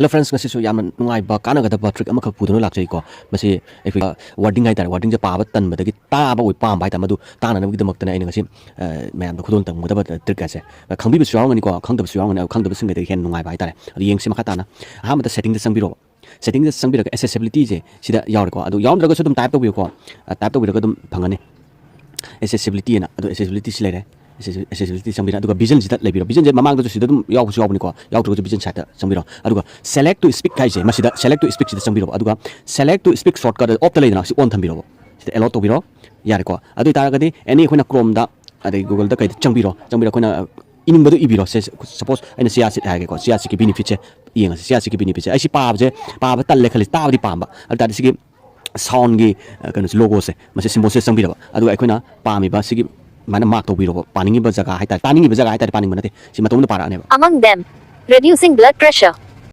Hello friends, ngasi su yaman nungai ba kana gada ba trick amakak pudunu lakjai ko masi wording hai tar wording ja pawa tan badagi ta ba oi pam bai ta madu ta na ngi damak tana ai ngasi mayam da khudon tang muda ba trick ase khangbi bu suang ni ko khangda bu suang ni khangda bu sing de hen nungai bai tare adu yeng sim khata na ha ma da setting da sangbiro setting da sangbiro accessibility je sida yaw ko adu yaw da ko sudum type to bi ko type to bi ko dum phangani accessibility na adu accessibility si lere accessibility sangbira aduga vision sida lebiro vision je mamang da sida dum yaw su yaw ni ko yaw to vision chat sangbiro aduga select to speak kai je masida select to speak sida sangbiro aduga select to speak shortcut off the line si on thambiro sida allow to biro yare ko adu tara gadi any khona chrome da adi google da kai changbiro khona ining badu ibiro suppose aina sia sit ha ge ko sia ki benefit che yeng sia ki benefit che ai si pa ba tal le khali ta di pamba adu ta si ki sound gi kan logo se masi symbol se sangbiro adu ai khona pa mi ba si ki mana mark to biro paningi ba jaga hai ta paningi ba jaga hai ta paningi manate si matom na para ne Among them, reducing blood pressure.